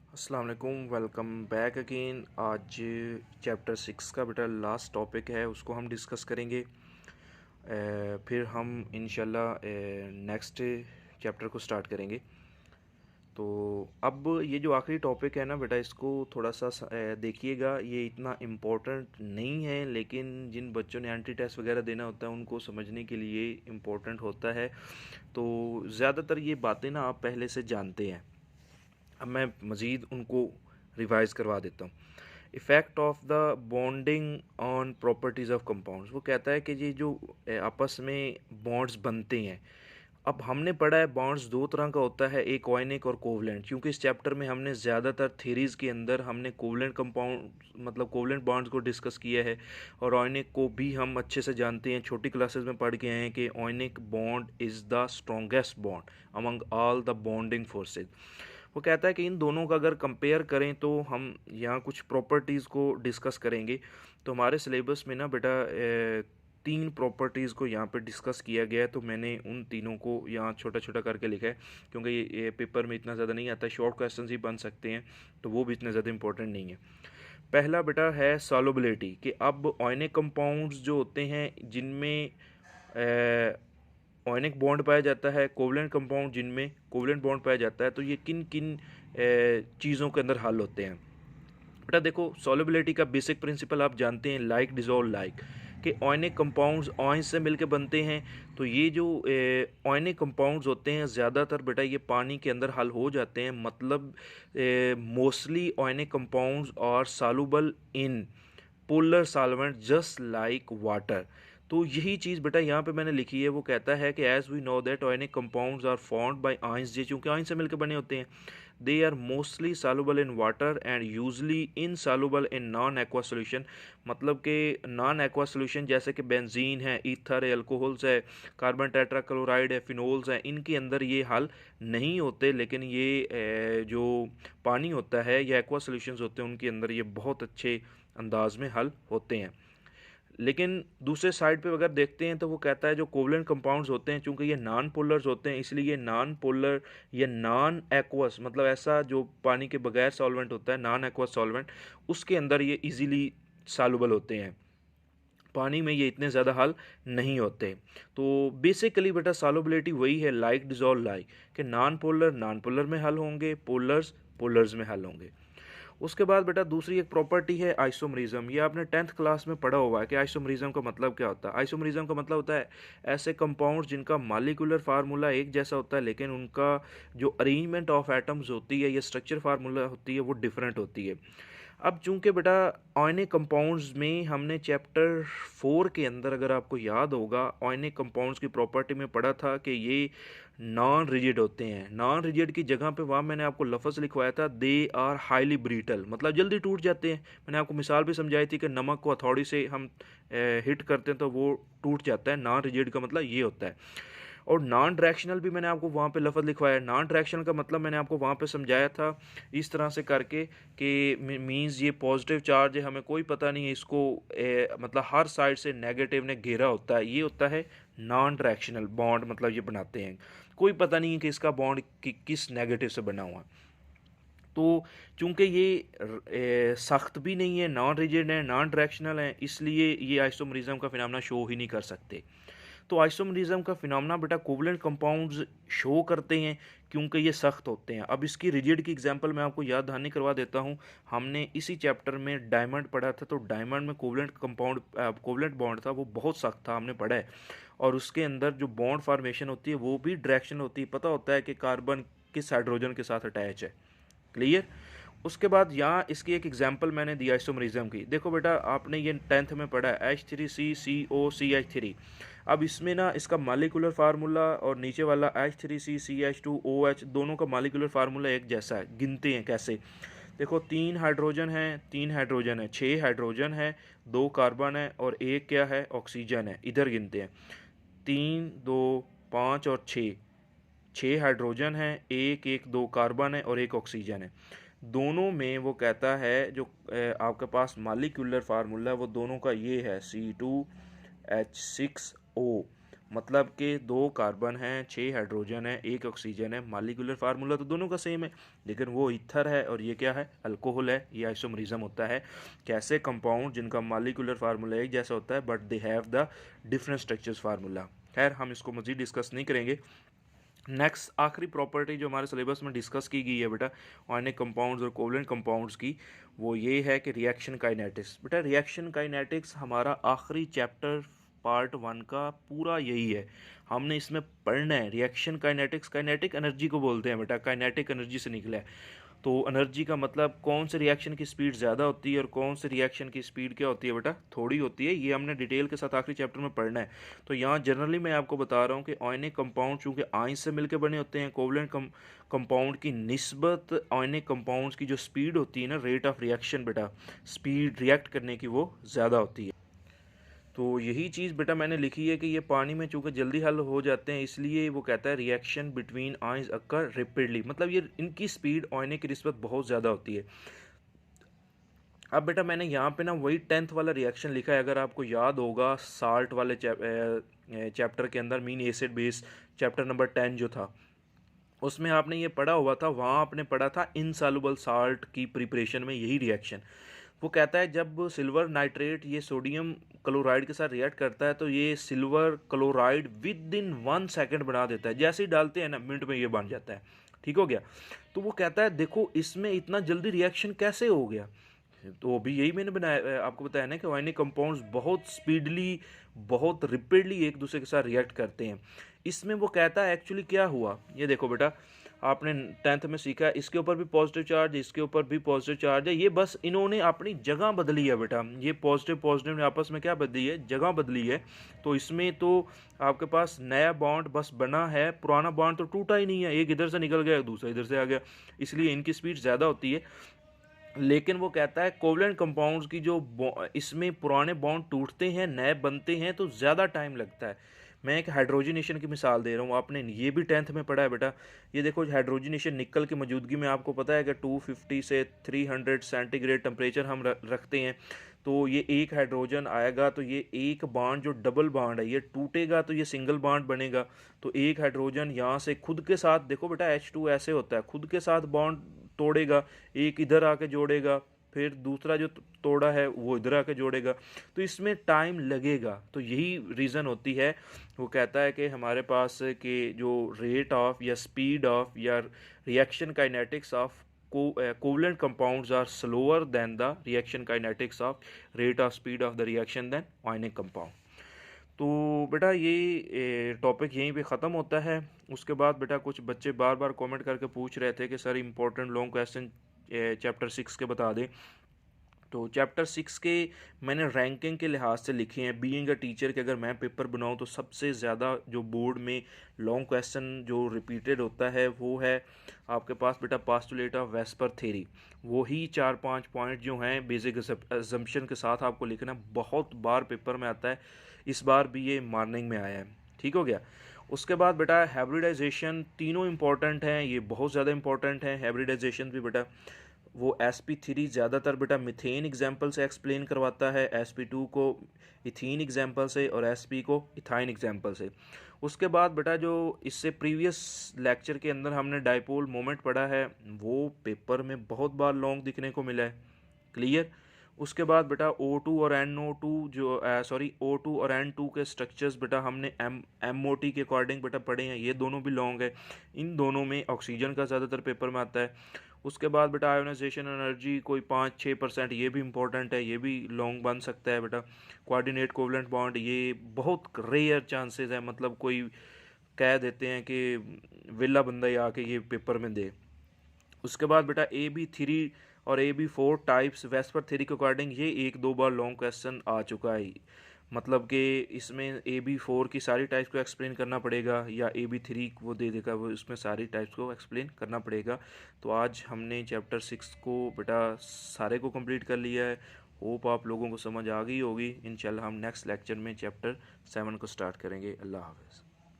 अस्सलाम वालेकुम, welcome back again. आज चैप्टर 6 का बेटा लास्ट टॉपिक है, उसको हम डिस्कस करेंगे। फिर हम इंशाल्लाह नेक्स्ट चैप्टर को स्टार्ट करेंगे। तो अब ये जो आखिरी टॉपिक है ना बेटा, इसको थोड़ा सा देखिएगा। ये इतना इम्पोर्टेंट नहीं है, लेकिन जिन बच्चों ने एंट्री टेस्ट वगैरह देना होता है उनको समझने के लिए इम्पोर्टेंट होता है। तो ज़्यादातर ये बातें ना आप पहले से जानते हैं, अब मैं मज़ीद उनको रिवाइज़ करवा देता हूँ। Effect of the bonding on properties of compounds, वो कहता है कि ये जो आपस में बॉन्ड्स बनते हैं। अब हमने पढ़ा है बॉन्ड्स दो तरह का होता है, एक ऑयनिक और कोवलेंट। क्योंकि इस चैप्टर में हमने ज़्यादातर थ्योरीज़ के अंदर हमने कोवलेंट कंपाउंड मतलब कोवलेंट बॉन्ड्स को डिस्कस किया है, और ऑयनिक को भी हम अच्छे से जानते हैं, छोटी क्लासेस में पढ़ के आए हैं कि ionic bond is the strongest bond among all the bonding forces. वो कहता है कि इन दोनों का अगर कंपेयर करें तो हम यहाँ कुछ प्रॉपर्टीज़ को डिस्कस करेंगे। तो हमारे सिलेबस में ना बेटा तीन प्रॉपर्टीज़ को यहाँ पे डिस्कस किया गया है, तो मैंने उन तीनों को यहाँ छोटा छोटा करके लिखा है, क्योंकि ये पेपर में इतना ज़्यादा नहीं आता, शॉर्ट क्वेश्चन ही बन सकते हैं, तो वो भी इतने ज़्यादा इंपॉर्टेंट नहीं है। पहला बेटा है सॉल्युबिलिटी, कि अब ऑयनिक कंपाउंड्स जो होते हैं जिनमें ऑयनिक बॉन्ड पाया जाता है, कोवलेंट कंपाउंड जिनमें कोवलेंट बॉन्ड पाया जाता है, तो ये किन किन चीज़ों के अंदर हल होते हैं। बेटा देखो, सॉल्युबिलिटी का बेसिक प्रिंसिपल आप जानते हैं, लाइक डिजोल्व लाइक, कि ऑयनिक कंपाउंड्स ऑयन से मिलकर बनते हैं। तो ये जो ऑयनिक कंपाउंड्स होते हैं ज़्यादातर बेटा ये पानी के अंदर हल हो जाते हैं, मतलब mostly ionic compounds are soluble in polar solvent just like water. तो यही चीज़ बेटा यहाँ पे मैंने लिखी है। वो कहता है कि as we know that ionic compounds are formed by ions, जे चूँकि आयन से मिलकर बने होते हैं, they are mostly soluble in water and usually insoluble in non aqua solution. मतलब कि नॉन एक्वा सोल्यूशन जैसे कि बेंजीन है, ईथर है, अल्कोहल्स है, कार्बन टेट्राक्लोराइड है, फिनोल्स है, इनके अंदर ये हल नहीं होते। लेकिन ये जो पानी होता है या एक्वा सोल्यूशंस होते हैं उनके अंदर ये बहुत अच्छे अंदाज में हल होते हैं। लेकिन दूसरे साइड पे अगर देखते हैं तो वो कहता है जो कोवलेंट कंपाउंड्स होते हैं, चूंकि ये नॉन पोलर्स होते हैं, इसलिए ये नॉन पोलर या नॉन एक्वस, मतलब ऐसा जो पानी के बगैर सॉल्वेंट होता है, नॉन एक्वस सॉल्वेंट, उसके अंदर ये इजीली सॉल्युबल होते हैं। पानी में ये इतने ज़्यादा हल नहीं होते। तो बेसिकली बेटा सॉल्युबिलिटी वही है, लाइक डिजॉल्व लाइक, कि नॉन पोलर में हल होंगे, पोलर्स पोलर्स में हल होंगे। उसके बाद बेटा दूसरी एक प्रॉपर्टी है आइसोमरिज्म। ये आपने 10th क्लास में पढ़ा हुआ है कि आइसोमरिज्म का मतलब क्या होता है। आइसोमरिज्म का मतलब होता है ऐसे कंपाउंड्स जिनका मॉलिक्यूलर फार्मूला एक जैसा होता है, लेकिन उनका जो अरेंजमेंट ऑफ एटम्स होती है या स्ट्रक्चर फार्मूला होती है वो डिफरेंट होती है। अब चूंकि बेटा ऑयनिक कंपाउंड्स में हमने चैप्टर 4 के अंदर, अगर आपको याद होगा, ऑयनिक कंपाउंड्स की प्रॉपर्टी में पढ़ा था कि ये नॉन रिजिड होते हैं। नॉन रिजिड की जगह पे वहाँ मैंने आपको लफ्ज़ लिखवाया था, दे आर हाईली ब्रीटल, मतलब जल्दी टूट जाते हैं। मैंने आपको मिसाल भी समझाई थी कि नमक को हथौड़ी से हम हिट करते हैं तो वो टूट जाता है। नॉन रिजिड का मतलब ये होता है। और नॉन डायरेक्शनल भी मैंने आपको वहाँ पे लफ्ज़ लिखवाया। नॉन डायरेक्शनल का मतलब मैंने आपको वहाँ पे समझाया था इस तरह से करके कि मींस ये पॉजिटिव चार्ज है, हमें कोई पता नहीं है इसको मतलब हर साइड से नेगेटिव ने घेरा होता है, ये होता है नॉन डायरेक्शनल बॉन्ड। मतलब ये बनाते हैं, कोई पता नहीं है कि इसका बॉन्ड किस नेगेटिव से बना हुआ है। तो चूंकि ये सख्त भी नहीं है, नॉन रिजिड है, नॉन डायरेक्शनल है, इसलिए ये आइसोमरिज्म का फिनोमेना शो ही नहीं कर सकते। तो आइसोमरिज्म का फिनोमेना बेटा कोवलेंट कंपाउंड्स शो करते हैं क्योंकि ये सख्त होते हैं। अब इसकी रिजिड की एग्जांपल मैं आपको याद दहानी करवा देता हूँ। हमने इसी चैप्टर में डायमंड पढ़ा था, तो डायमंड में कोवलेंट कंपाउंड कोवलेंट बॉन्ड था, वो बहुत सख्त था, हमने पढ़ा है। और उसके अंदर जो बॉन्ड फॉर्मेशन होती है वो भी डायरेक्शन होती है, पता होता है कि कार्बन किस हाइड्रोजन के साथ अटैच है। क्लियर। उसके बाद यहाँ इसकी एक एग्जांपल मैंने दी आइसोमरिज्म की। देखो बेटा आपने ये 10th में पढ़ा है H3CCO CH3। अब इसमें ना इसका मालिकुलर फार्मूला और नीचे वाला H3CCH2OH दोनों का मालिकुलर फार्मूला एक जैसा है। गिनते हैं कैसे, देखो 3 हाइड्रोजन है, 6 हाइड्रोजन है, 2 कार्बन है और एक क्या है, ऑक्सीजन है। इधर गिनते हैं, 3 2 5 और 6 हाइड्रोजन है, एक एक 2 कार्बन है और एक ऑक्सीजन है। दोनों में वो कहता है जो आपके पास मालिक्यूलर फार्मूला है वो दोनों का ये है C2H6O। मतलब कि 2 कार्बन हैं, 6 हाइड्रोजन है, 1 ऑक्सीजन है, मॉलिक्यूलर फार्मूला तो दोनों का सेम है, लेकिन वो ईथर है और ये क्या है, अल्कोहल है। ये आइसोमरिज्म होता है। कैसे कंपाउंड जिनका मॉलिक्यूलर फार्मूला एक जैसा होता है but they have the different structures formula. खैर हम इसको मज़ीद डिस्कस नहीं करेंगे। नेक्स्ट आखिरी प्रॉपर्टी जो हमारे सिलेबस में डिस्कस की गई है बेटा ऑर्गेनिक कंपाउंड्स और कोवलेंट कंपाउंड्स की, वो ये है कि रिएक्शन काइनेटिक्स। बेटा रिएक्शन काइनेटिक्स हमारा आखिरी चैप्टर पार्ट 1 का पूरा यही है। हमने इसमें पढ़ना है रिएक्शन काइनेटिक्स। काइनेटिक एनर्जी को बोलते हैं बेटा, काइनेटिक एनर्जी से निकला है। तो एनर्जी का मतलब कौन से रिएक्शन की स्पीड ज़्यादा होती है और कौन से रिएक्शन की स्पीड क्या होती है बेटा, थोड़ी होती है। ये हमने डिटेल के साथ आखिरी चैप्टर में पढ़ना है। तो यहाँ जनरली मैं आपको बता रहा हूँ कि आयनिक कंपाउंड चूँकि आयन से मिलकर बने होते हैं, कोवलेंट कंपाउंड की निस्बत आयनिक कंपाउंड्स की जो स्पीड होती है ना, रेट ऑफ रिएक्शन बेटा, स्पीड रिएक्ट करने की वो ज़्यादा होती है। तो यही चीज़ बेटा मैंने लिखी है कि ये पानी में चूँकि जल्दी हल हो जाते हैं, इसलिए वो कहता है रिएक्शन बिटवीन आयंस अकर रेपिडली, मतलब ये इनकी स्पीड आयनिक की निस्बत बहुत ज़्यादा होती है। अब बेटा मैंने यहाँ पे ना वही 10th वाला रिएक्शन लिखा है। अगर आपको याद होगा साल्ट वाले चैप्टर के अंदर mean acid base chapter number 10 जो था, उसमें आपने ये पढ़ा हुआ था। वहाँ आपने पढ़ा था इनसॉल्युबल साल्ट की प्रिपरेशन में यही रिएक्शन। वो कहता है जब सिल्वर नाइट्रेट ये सोडियम क्लोराइड के साथ रिएक्ट करता है तो ये silver chloride with in 1 second बना देता है। जैसे ही डालते हैं ना, मिनट में ये बन जाता है। ठीक हो गया। तो वो कहता है देखो इसमें इतना जल्दी रिएक्शन कैसे हो गया। तो अभी यही मैंने बनाया, आपको बताया ना कि आयनिक कंपाउंड्स बहुत स्पीडली, बहुत रिपिडली एक दूसरे के साथ रिएक्ट करते हैं। इसमें वो कहता है एक्चुअली क्या हुआ, ये देखो बेटा आपने 10th में सीखा है, इसके ऊपर भी पॉजिटिव चार्ज, इसके ऊपर भी पॉजिटिव चार्ज है। ये बस इन्होंने अपनी जगह बदली है बेटा। ये पॉजिटिव पॉजिटिव ने आपस में क्या बदली है, जगह बदली है। तो इसमें तो आपके पास नया बॉन्ड बस बना है, पुराना बॉन्ड तो टूटा ही नहीं है। एक इधर से निकल गया, दूसरा इधर से आ गया, इसलिए इनकी स्पीड ज़्यादा होती है। लेकिन वो कहता है कोवलेंट कंपाउंड्स की जो इसमें पुराने बॉन्ड टूटते हैं, नए बनते हैं, तो ज़्यादा टाइम लगता है। मैं एक हाइड्रोजनेशन की मिसाल दे रहा हूँ, आपने ये भी 10th में पढ़ा है बेटा। ये देखो हाइड्रोजनेशन निकल की मौजूदगी में, आपको पता है कि 250 से 300 सेंटीग्रेड टेम्परेचर हम रखते हैं। तो ये एक हाइड्रोजन आएगा तो ये एक बॉन्ड जो डबल बॉन्ड है ये टूटेगा तो ये सिंगल बॉन्ड बनेगा। तो एक हाइड्रोजन यहाँ से खुद के साथ, देखो बेटा H2 ऐसे होता है, खुद के साथ बॉन्ड तोड़ेगा, एक इधर आके जोड़ेगा, फिर दूसरा जो तोड़ा है वो इधर आके जोड़ेगा। तो इसमें टाइम लगेगा। तो यही रीज़न होती है। वो कहता है कि हमारे पास के जो रेट ऑफ या स्पीड ऑफ या reaction kinetics of covalent compounds are slower than the reaction kinetics of rate of speed of the reaction than ionic compound. तो बेटा ये टॉपिक यहीं पे ख़त्म होता है। उसके बाद बेटा कुछ बच्चे बार बार कमेंट करके पूछ रहे थे कि sir important long question chapter 6 के बता दें। तो चैप्टर 6 के मैंने रैंकिंग के लिहाज से लिखे हैं। बीइंग अ टीचर के अगर मैं पेपर बनाऊं तो सबसे ज़्यादा जो बोर्ड में लॉन्ग क्वेश्चन जो रिपीटेड होता है वो है आपके पास बेटा पास्टुलेट ऑफ वेस्पर थ्योरी। वही 4-5 पॉइंट जो हैं बेसिक असम्पशन के साथ आपको लिखना, बहुत बार पेपर में आता है। इस बार भी ये मॉर्निंग में आया है। ठीक हो गया। उसके बाद बेटा हाइब्रिडाइजेशन, तीनों इंपॉर्टेंट हैं, ये बहुत ज़्यादा इंपॉर्टेंट हैं। हाइब्रिडाइजेशन भी बेटा वो sp3 ज़्यादातर बेटा मिथेन एग्जाम्पल से एक्सप्लेन करवाता है, sp2 को इथीन एग्जाम्पल से और sp को इथाइन एग्जाम्पल से। उसके बाद बेटा जो इससे प्रीवियस लेक्चर के अंदर हमने डाइपोल मोमेंट पढ़ा है वो पेपर में बहुत बार लॉन्ग दिखने को मिला है। क्लियर। उसके बाद बेटा O2 और NO2 जो O2 और N2 के स्ट्रक्चर्स बेटा हमने MOT के अकॉर्डिंग बेटा पढ़े हैं, ये दोनों भी लॉन्ग है। इन दोनों में ऑक्सीजन का ज़्यादातर पेपर में आता है। उसके बाद बेटा आयोनाइजेशन एनर्जी कोई 5-6%, ये भी इंपॉर्टेंट है, ये भी लॉन्ग बन सकता है बेटा। कोऑर्डिनेट कोवलेंट बॉन्ड ये बहुत रेयर चांसेस है, मतलब कोई कह देते हैं कि विला बंदा ही आके ये पेपर में दे। उसके बाद बेटा AB3 और AB4 टाइप्स वेस्पर थ्योरी के अकॉर्डिंग ये 1-2 बार लॉन्ग क्वेश्चन आ चुका है। मतलब कि इसमें AB4 की सारी टाइप्स को एक्सप्लेन करना पड़ेगा या AB3 वो दे देगा, वो इसमें सारी टाइप्स को एक्सप्लेन करना पड़ेगा। तो आज हमने चैप्टर 6 को बेटा सारे को कंप्लीट कर लिया है। होप आप लोगों को समझ आ गई होगी। इंशाल्लाह हम नेक्स्ट लेक्चर में चैप्टर 7 को स्टार्ट करेंगे। अल्लाह हाफ़िज़।